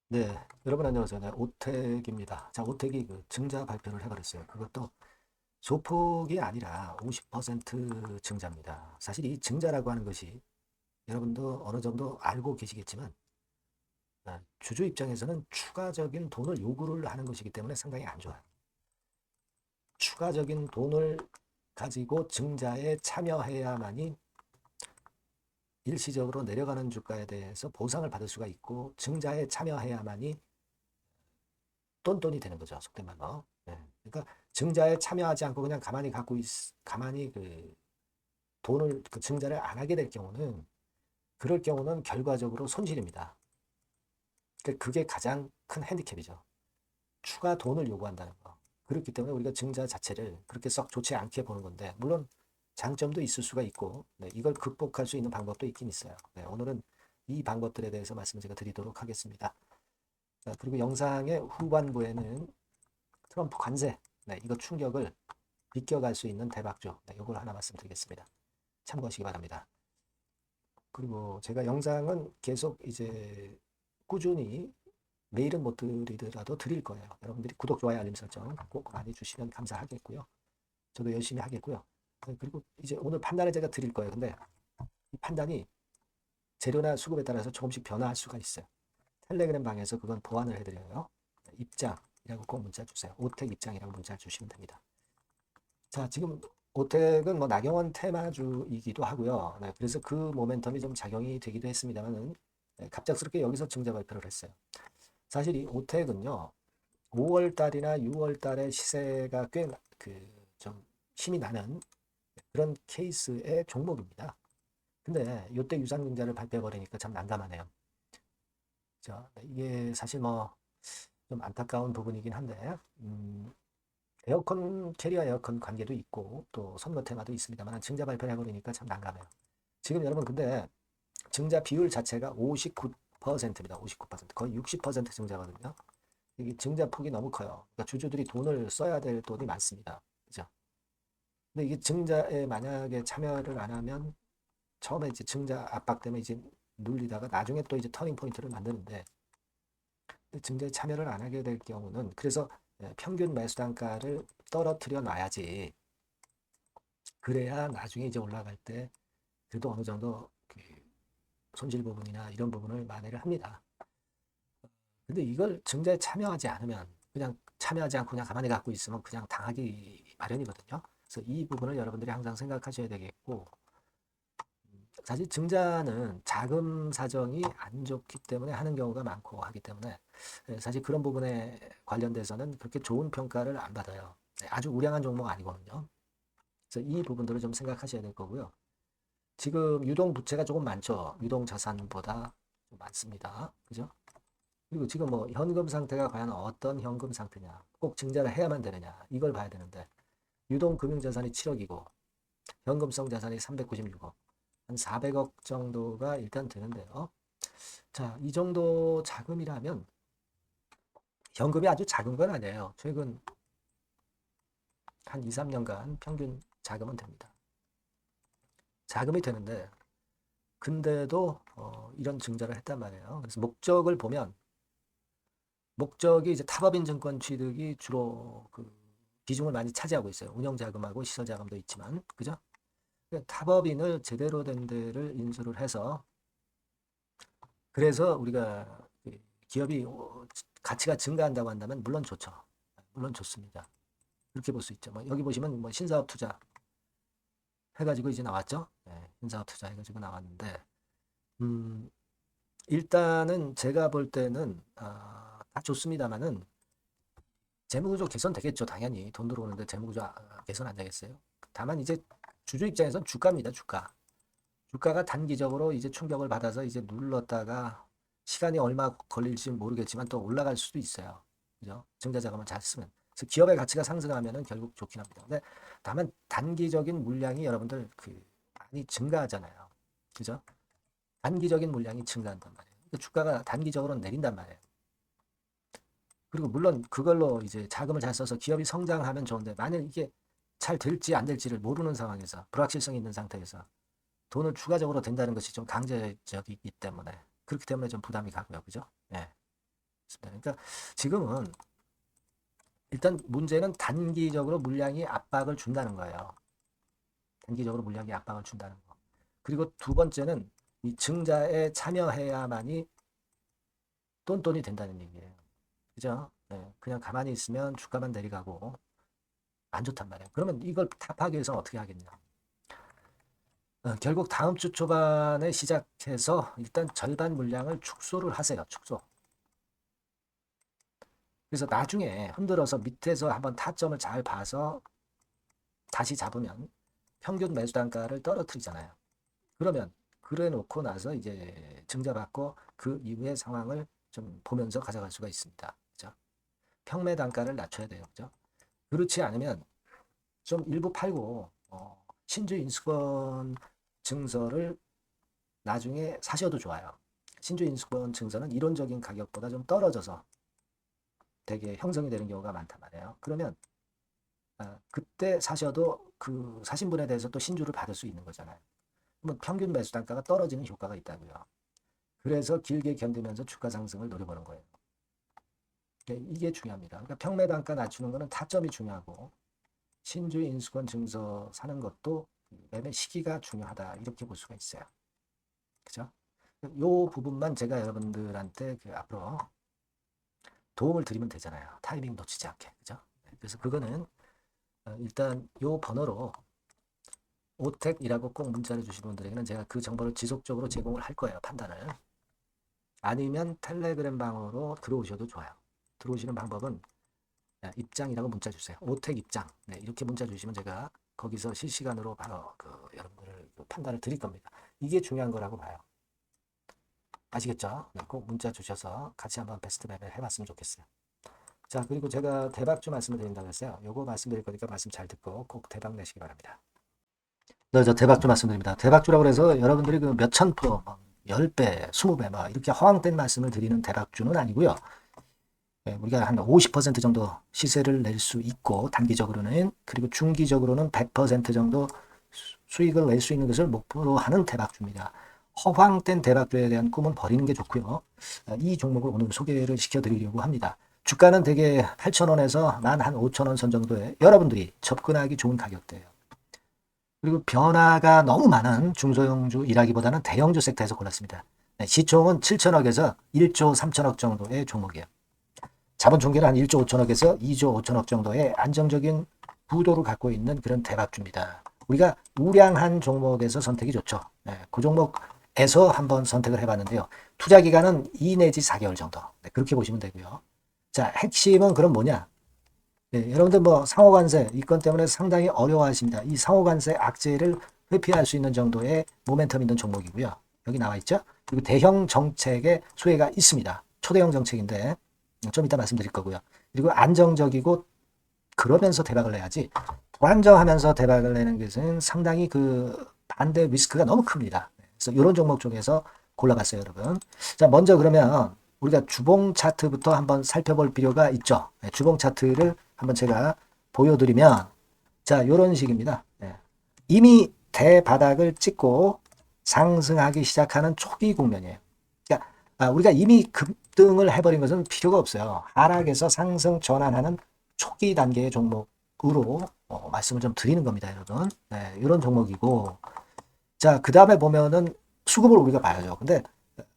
네, 여러분 안녕하세요. 네, 오택입니다. 자, 오택이 그 증자 발표를 해버렸어요. 그것도 소폭이 아니라 50% 증자입니다. 사실 이 증자라고 하는 것이 여러분도 어느 정도 알고 계시겠지만 주주 입장에서는 추가적인 돈을 요구를 하는 것이기 때문에 상당히 안 좋아요. 추가적인 돈을 가지고 증자에 참여해야만이 일시적으로 내려가는 주가에 대해서 보상을 받을 수가 있고 증자에 참여해야만이 똔똔이 되는 거죠. 속된 말로. 네. 그러니까 증자에 참여하지 않고 그냥 가만히 그 돈을 그 증자를 안 하게 될 경우는 그럴 경우는 결과적으로 손실입니다. 그러니까 그게 가장 큰 핸디캡이죠. 추가 돈을 요구한다는 거. 그렇기 때문에 우리가 증자 자체를 그렇게 썩 좋지 않게 보는 건데 물론 장점도 있을 수가 있고 네, 이걸 극복할 수 있는 방법도 있긴 있어요. 네, 오늘은 이 방법들에 대해서 말씀을 제가 드리도록 하겠습니다. 자, 그리고 영상의 후반부에는 트럼프 관세, 네, 이거 충격을 비껴갈 수 있는 대박조, 네, 이걸 하나 말씀드리겠습니다. 참고하시기 바랍니다. 그리고 제가 영상은 계속 이제 꾸준히 매일은 못 드리더라도 드릴 거예요. 여러분들이 구독, 좋아요, 알림 설정 꼭 많이 주시면 감사하겠고요. 저도 열심히 하겠고요. 네, 그리고 이제 오늘 판단을 제가 드릴 거예요. 근데 이 판단이 재료나 수급에 따라서 조금씩 변화할 수가 있어요. 텔레그램 방에서 그건 보완을 해드려요. 네, 입장이라고 꼭 문자 주세요. 오택 입장이라고 문자 주시면 됩니다. 자, 지금 오텍은 뭐 나경원 테마주이기도 하고요. 네, 그래서 그 모멘텀이 좀 작용이 되기도 했습니다만은 네, 갑작스럽게 여기서 증자 발표를 했어요. 사실 이 오텍은요, 5월 달이나 6월 달에 시세가 꽤 그 좀 힘이 나는 그런 케이스의 종목입니다. 근데 이때 유상증자를 발표해버리니까 참 난감하네요. 자, 이게 사실 뭐 좀 안타까운 부분이긴 한데, 에어컨 캐리어 에어컨 관계도 있고 또 선거 테마도 있습니다만 증자 발표를 해버리니까 참 난감해요. 지금 여러분 근데 증자 비율 자체가 59%입니다. 59%. 거의 60% 증자거든요. 이게 증자 폭이 너무 커요. 그러니까 주주들이 돈을 써야 될 돈이 많습니다. 그죠? 근데 이게 증자에 만약에 참여를 안 하면 처음에 이제 증자 압박 때문에 이제 눌리다가 나중에 또 이제 터닝 포인트를 만드는데 증자에 참여를 안 하게 될 경우는 그래서 평균 매수 단가를 떨어뜨려 놔야지 그래야 나중에 이제 올라갈 때 그래도 어느 정도 그 손실 부분이나 이런 부분을 만회를 합니다. 근데 이걸 증자에 참여하지 않으면 그냥 참여하지 않고 그냥 가만히 갖고 있으면 그냥 당하기 마련이거든요. 그래서 이 부분을 여러분들이 항상 생각하셔야 되겠고 사실 증자는 자금 사정이 안 좋기 때문에 하는 경우가 많고 하기 때문에 사실 그런 부분에 관련돼서는 그렇게 좋은 평가를 안 받아요. 아주 우량한 종목 아니거든요. 그래서 이 부분들을 좀 생각하셔야 될 거고요. 지금 유동 부채가 조금 많죠. 유동 자산보다 좀 많습니다. 그죠? 그리고 지금 뭐 현금 상태가 과연 어떤 현금 상태냐. 꼭 증자를 해야만 되느냐. 이걸 봐야 되는데 유동 금융 자산이 7억이고 현금성 자산이 396억. 한 400억 정도가 일단 되는데요. 자, 이 정도 자금이라면 현금이 아주 작은 건 아니에요. 최근 한 2, 3년간 평균 자금은 됩니다. 자금이 되는데 근데도 이런 증자를 했단 말이에요. 그래서 목적을 보면 목적이 이제 탑업인 증권 취득이 주로 그 비중을 많이 차지하고 있어요. 운영 자금하고 시설 자금도 있지만, 그죠? 그러니까 탑업인을 제대로 된 데를 인수를 해서 그래서 우리가 그 기업이 가치가 증가한다고 한다면 물론 좋죠. 물론 좋습니다. 그렇게 볼 수 있죠. 뭐 여기 보시면 뭐 신사업 투자 해가지고 이제 나왔죠. 네, 신사업 투자 해가지고 나왔는데 음, 일단은 제가 볼 때는 다 좋습니다만은 재무구조 개선되겠죠. 당연히 돈 들어오는데 재무구조 개선 안 되겠어요. 다만 이제 주주 입장에선 주가입니다. 주가. 주가가 단기적으로 이제 충격을 받아서 이제 눌렀다가 시간이 얼마 걸릴지 모르겠지만 또 올라갈 수도 있어요. 그죠? 증자자금을 잘 쓰면. 그래서 기업의 가치가 상승하면은 결국 좋긴 합니다. 근데 다만 단기적인 물량이 여러분들 그 많이 증가하잖아요. 그죠? 단기적인 물량이 증가한단 말이에요. 그러니까 주가가 단기적으로 내린단 말이에요. 그리고 물론 그걸로 이제 자금을 잘 써서 기업이 성장하면 좋은데 만약 이게 잘 될지 안 될지를 모르는 상황에서 불확실성이 있는 상태에서 돈을 추가적으로 댄다는 것이 좀 강제적이기 때문에 그렇기 때문에 좀 부담이 가고요. 그죠? 예. 그러니까 지금은 일단 문제는 단기적으로 물량이 압박을 준다는 거예요. 단기적으로 물량이 압박을 준다는 거. 그리고 두 번째는 이 증자에 참여해야만이 돈돈이 된다는 얘기예요. 그죠? 네, 그냥 가만히 있으면 주가만 내려가고 안 좋단 말이에요. 그러면 이걸 답하기 위해서 어떻게 하겠냐? 결국 다음 주 초반에 시작해서 일단 절반 물량을 축소를 하세요. 축소. 그래서 나중에 흔들어서 밑에서 한번 타점을 잘 봐서 다시 잡으면 평균 매수 단가를 떨어뜨리잖아요. 그러면 그래 놓고 나서 이제 증자받고 그 이후의 상황을 좀 보면서 가져갈 수가 있습니다. 그죠? 평매 단가를 낮춰야 돼요. 그죠? 그렇지 않으면 좀 일부 팔고 신주 인수권 증서를 나중에 사셔도 좋아요. 신주 인수권 증서는 이론적인 가격보다 좀 떨어져서 되게 형성이 되는 경우가 많단 말이에요. 그러면 그때 사셔도 그 사신 분에 대해서 또 신주를 받을 수 있는 거잖아요. 그러면 평균 매수 단가가 떨어지는 효과가 있다고요. 그래서 길게 견디면서 주가 상승을 노려보는 거예요. 이게 중요합니다. 그러니까 평매 단가 낮추는 거는 타점이 중요하고 신주 인수권 증서 사는 것도 매매 시기가 중요하다 이렇게 볼 수가 있어요. 그죠? 요 부분만 제가 여러분들한테 앞으로 도움을 드리면 되잖아요. 타이밍 놓치지 않게. 그죠? 그래서 그거는 일단 요 번호로 오택이라고 꼭 문자를 주시는 분들에게는 제가 그 정보를 지속적으로 제공을 할 거예요. 판단을. 아니면 텔레그램 방으로 들어오셔도 좋아요. 들어오시는 방법은 입장이라고 문자 주세요. 오택 입장. 네, 이렇게 문자 주시면 제가 거기서 실시간으로 바로 여러분들 판단을 드릴 겁니다. 이게 중요한 거라고 봐요. 아시겠죠? 네, 꼭 문자 주셔서 같이 한번 베스트 매매 해봤으면 좋겠어요. 자, 그리고 제가 대박주 말씀을 드린다고 했어요. 요거 말씀드릴 거니까 말씀 잘 듣고 꼭 대박 내시기 바랍니다. 네, 저 대박주 말씀드립니다. 대박주라고 해서 여러분들이 그 몇천 프로, 10배, 20배, 막 이렇게 허황된 말씀을 드리는 대박주는 아니고요. 우리가 한 50% 정도 시세를 낼 수 있고 단기적으로는 그리고 중기적으로는 100% 정도 수익을 낼 수 있는 것을 목표로 하는 대박주입니다. 허황된 대박주에 대한 꿈은 버리는 게 좋고요. 이 종목을 오늘 소개를 시켜드리려고 합니다. 주가는 대개 8,000원에서 만 한 5,000원 선 정도에 여러분들이 접근하기 좋은 가격대예요. 그리고 변화가 너무 많은 중소형주이라기보다는 대형주 섹터에서 골랐습니다. 시총은 7천억에서 1조 3천억 정도의 종목이에요. 자본 총계는 한 1조 5천억에서 2조 5천억 정도의 안정적인 부도를 갖고 있는 그런 대박주입니다. 우리가 우량한 종목에서 선택이 좋죠. 그 종목에서 한번 선택을 해봤는데요. 투자 기간은 2 내지 4개월 정도. 그렇게 보시면 되고요. 자, 핵심은 그럼 뭐냐? 여러분들 뭐 상호관세 이건 때문에 상당히 어려워하십니다. 이 상호관세 악재를 회피할 수 있는 정도의 모멘텀 있는 종목이고요. 여기 나와 있죠. 그리고 대형 정책의 수혜가 있습니다. 초대형 정책인데 좀 이따 말씀드릴 거고요. 그리고 안정적이고 그러면서 대박을 내야지 불안정하면서 대박을 내는 것은 상당히 그 반대 리스크가 너무 큽니다. 그래서 이런 종목 중에서 골라봤어요, 여러분. 자, 먼저 그러면 우리가 주봉 차트부터 한번 살펴볼 필요가 있죠. 주봉 차트를 한번 제가 보여드리면 자, 이런 식입니다. 이미 대바닥을 찍고 상승하기 시작하는 초기 국면이에요. 그러니까 우리가 이미 급등을 해버린 것은 필요가 없어요. 하락에서 상승 전환하는 초기 단계의 종목으로 말씀을 좀 드리는 겁니다, 여러분. 이런 종목이고 자, 그 다음에 보면은 수급을 우리가 봐야죠. 근데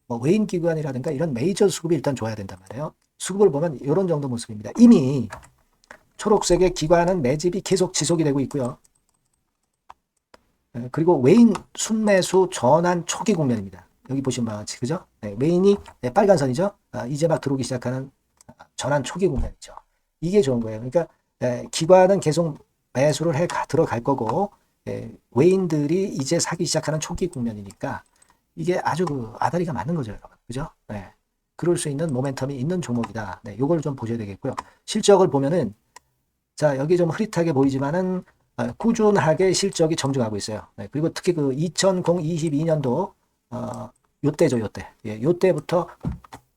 뭐 외인 기관이라든가 이런 메이저 수급이 일단 좋아야 된단 말이에요. 수급을 보면 이런 정도 모습입니다. 이미 초록색의 기관은 매집이 계속 지속이 되고 있고요. 그리고 외인 순매수 전환 초기 국면입니다. 여기 보시면 바와 같이 그죠? 외인이 빨간 선이죠. 이제 막 들어오기 시작하는 전환 초기 국면이죠. 이게 좋은 거예요. 그러니까 기관은 계속 매수를 해 들어갈 거고 외인들이 이제 사기 시작하는 초기 국면이니까 이게 아주 그 아다리가 맞는 거죠, 여러분. 그죠? 그럴 수 있는 모멘텀이 있는 종목이다. 요걸 좀 보셔야 되겠고요. 실적을 보면은 자, 여기 좀 흐릿하게 보이지만은 꾸준하게 실적이 정중하고 있어요. 그리고 특히 그 2022년도 요때죠, 요때. 요때부터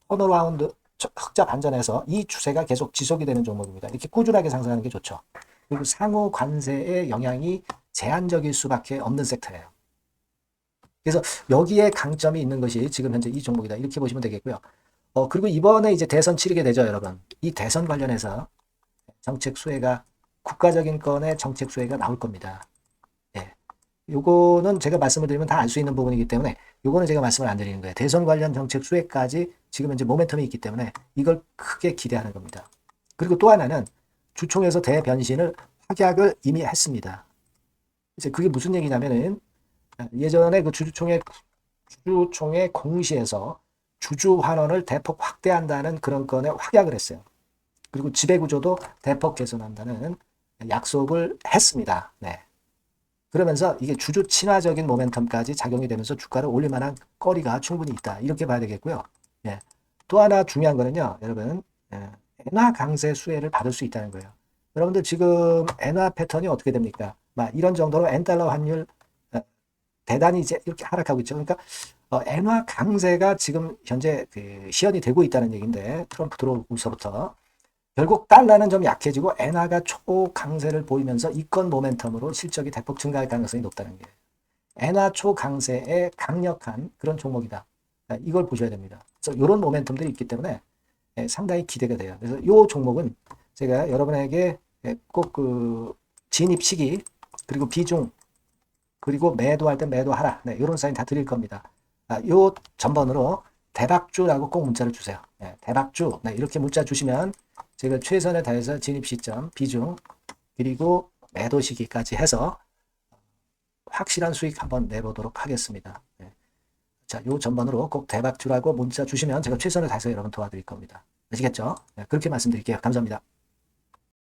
턴어라운드 흑자 반전해서 이 추세가 계속 지속이 되는 종목입니다. 이렇게 꾸준하게 상승하는 게 좋죠. 그리고 상호 관세의 영향이 제한적일 수밖에 없는 섹터예요. 그래서 여기에 강점이 있는 것이 지금 현재 이 종목이다. 이렇게 보시면 되겠고요. 그리고 이번에 이제 대선 치르게 되죠, 여러분. 이 대선 관련해서 정책 수혜가 국가적인 건의 정책 수혜가 나올 겁니다. 예. 요거는 제가 말씀을 드리면 다 알 수 있는 부분이기 때문에 요거는 제가 말씀을 안 드리는 거예요. 대선 관련 정책 수혜까지 지금 현재 모멘텀이 있기 때문에 이걸 크게 기대하는 겁니다. 그리고 또 하나는 주총에서 대변신을 확약을 이미 했습니다. 이제 그게 무슨 얘기냐면은 예전에 그 주주총회 공시에서 주주 환원을 대폭 확대한다는 그런 건에 확약을 했어요. 그리고 지배구조도 대폭 개선한다는 약속을 했습니다. 네. 그러면서 이게 주주 친화적인 모멘텀까지 작용이 되면서 주가를 올릴 만한 거리가 충분히 있다. 이렇게 봐야 되겠고요. 예. 또 하나 중요한 거는요, 여러분, 엔화 강세 수혜를 받을 수 있다는 거예요. 여러분들 지금 엔화 패턴이 어떻게 됩니까? 막 이런 정도로 엔달러 환율 대단히 이제 이렇게 하락하고 있죠. 그러니까 엔화 강세가 지금 현재 그 시연이 되고 있다는 얘기인데 트럼프 들어오면서부터 결국 달러는 좀 약해지고 엔화가 초강세를 보이면서 이권 모멘텀으로 실적이 대폭 증가할 가능성이 높다는 게 엔화 초강세의 강력한 그런 종목이다. 이걸 보셔야 됩니다. 그래서 이런 모멘텀들이 있기 때문에 상당히 기대가 돼요. 그래서 이 종목은 제가 여러분에게 꼭 그 진입 시기 그리고 비중 그리고 매도할 때 매도하라. 네, 이런 사인 다 드릴 겁니다. 요 전번으로 대박주라고 꼭 문자를 주세요. 네, 대박주. 네, 이렇게 문자 주시면 제가 최선을 다해서 진입 시점, 비중, 그리고 매도 시기까지 해서 확실한 수익 한번 내보도록 하겠습니다. 네. 자, 요 전번으로 꼭 대박주라고 문자 주시면 제가 최선을 다해서 여러분 도와드릴 겁니다. 아시겠죠? 네, 그렇게 말씀드릴게요. 감사합니다.